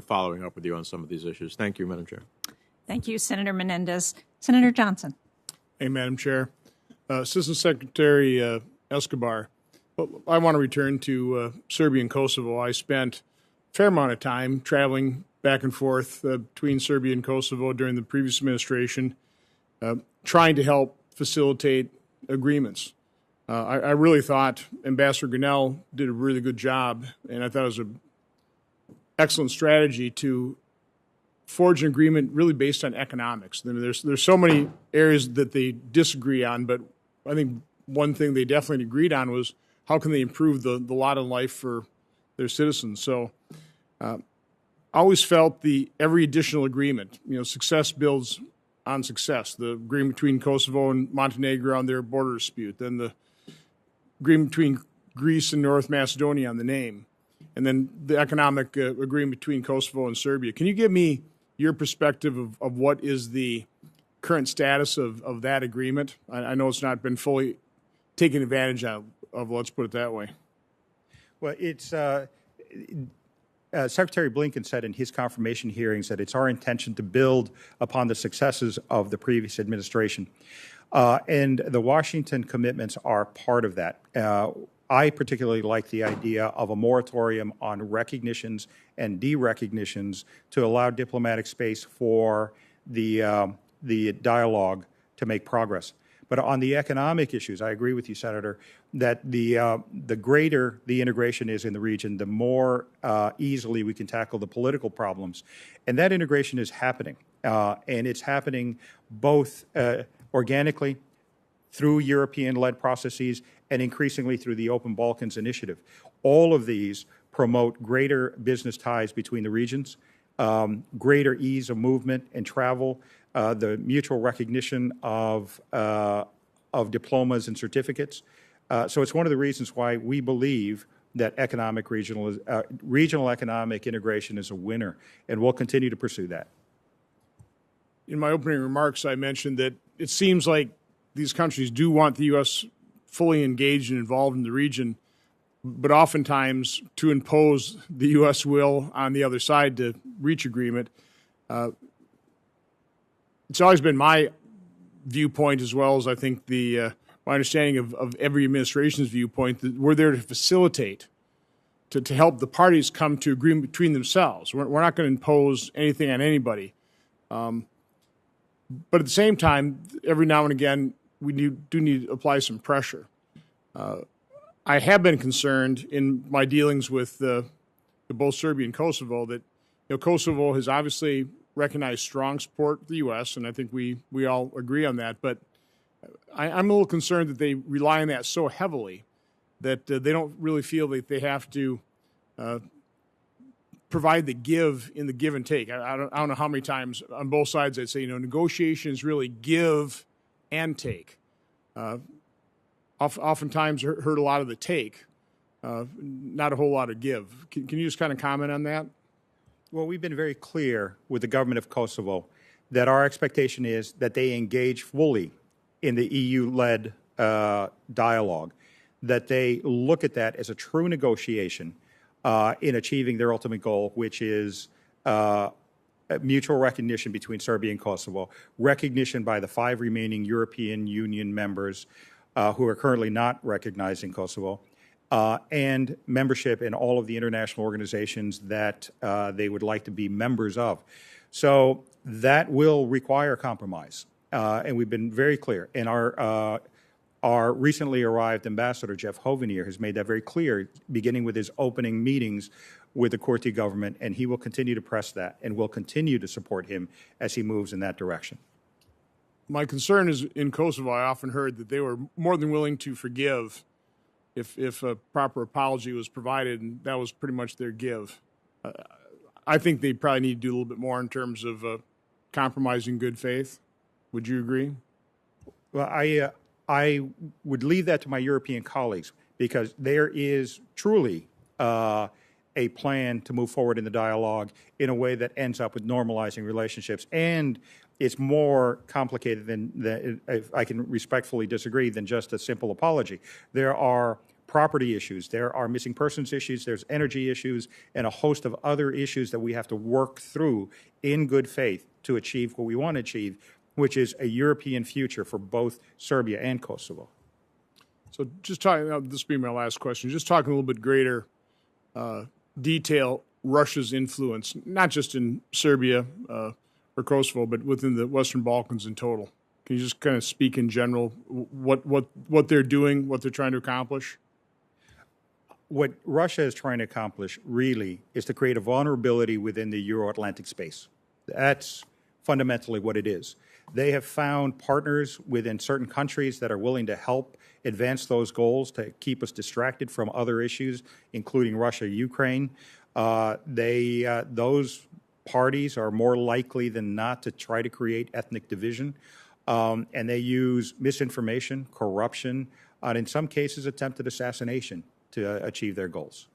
following up with you on some of these issues. Thank you, Madam Chair. Thank you, Senator Menendez. Senator Johnson. Hey, Madam Chair. Assistant Secretary Escobar, I want to return to Serbia and Kosovo. I spent a fair amount of time traveling back and forth between Serbia and Kosovo during the previous administration, trying to help facilitate agreements. I really thought Ambassador Grinnell did a really good job, and I thought it was an excellent strategy to forge an agreement really based on economics. I mean, there's so many areas that they disagree on, but I think one thing they definitely agreed on was how can they improve the lot of life for their citizens. So I always felt every additional agreement, success builds on success. The agreement between Kosovo and Montenegro on their border dispute, then the agreement between Greece and North Macedonia on the name, and then the economic agreement between Kosovo and Serbia. Can you give me your perspective of what is the current status of that agreement? I know it's not been fully taken advantage of, let's put it that way. Well, it's Secretary Blinken said in his confirmation hearings that it's our intention to build upon the successes of the previous administration. And the Washington commitments are part of that. I particularly like the idea of a moratorium on recognitions and derecognitions to allow diplomatic space for the dialogue to make progress. But on the economic issues, I agree with you, Senator, that the greater the integration is in the region, the more easily we can tackle the political problems. And that integration is happening. And it's happening both organically through European-led processes and increasingly through the Open Balkans Initiative. All of these promote greater business ties between the regions, greater ease of movement and travel, the mutual recognition of diplomas and certificates. So it's one of the reasons why we believe that regional economic integration is a winner, and we'll continue to pursue that. In my opening remarks, I mentioned that it seems like these countries do want the U.S. fully engaged and involved in the region, but oftentimes to impose the U.S. will on the other side to reach agreement. It's always been my viewpoint, as well as I think my understanding of every administration's viewpoint, that we're there to facilitate, to help the parties come to agreement between themselves. We're not going to impose anything on anybody. But at the same time, every now and again, we do need to apply some pressure. I have been concerned in my dealings with both Serbia and Kosovo that Kosovo has obviously recognized strong support of the U.S., and I think we all agree on that. But I'm a little concerned that they rely on that so heavily that they don't really feel that they have to provide the give in the give and take. I don't know how many times on both sides I'd say, negotiations really give and take. Oftentimes heard a lot of the take, not a whole lot of give. Can you just kind of comment on that? Well, we've been very clear with the government of Kosovo that our expectation is that they engage fully in the EU-led dialogue, that they look at that as a true negotiation in achieving their ultimate goal, which is mutual recognition between Serbia and Kosovo, recognition by the 5 remaining European Union members who are currently not recognizing Kosovo, and membership in all of the international organizations that they would like to be members of. So that will require compromise, and we've been very clear. And our recently arrived ambassador, Jeff Hovenier, has made that very clear, beginning with his opening meetings with the Kurti government, and he will continue to press that, and we'll continue to support him as he moves in that direction. My concern is in Kosovo, I often heard that they were more than willing to forgive if a proper apology was provided, and that was pretty much their give. I think they probably need to do a little bit more in terms of compromising good faith. Would you agree? Well, I would leave that to my European colleagues, because there is truly a plan to move forward in the dialogue in a way that ends up with normalizing relationships. And it's more complicated than if I can respectfully disagree, than just a simple apology. There are property issues, there are missing persons issues, there's energy issues, and a host of other issues that we have to work through in good faith to achieve what we want to achieve, which is a European future for both Serbia and Kosovo. So just talking, this will be my last question, just talking a little bit greater detail, Russia's influence, not just in Serbia or Kosovo, but within the Western Balkans in total. Can you just kind of speak in general what they're doing, what they're trying to accomplish? What Russia is trying to accomplish really is to create a vulnerability within the Euro-Atlantic space. That's fundamentally what it is. They have found partners within certain countries that are willing to help advance those goals to keep us distracted from other issues, including Russia, Ukraine. Those parties are more likely than not to try to create ethnic division. And they use misinformation, corruption, and in some cases attempted assassination to achieve their goals.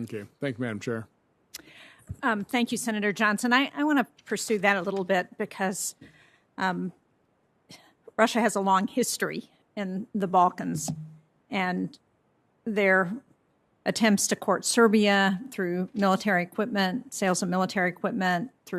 Okay. Thank you, Madam Chair. Thank you, Senator Johnson. I want to pursue that a little bit because Russia has a long history in the Balkans, and their attempts to court Serbia through military equipment, sales of military equipment, through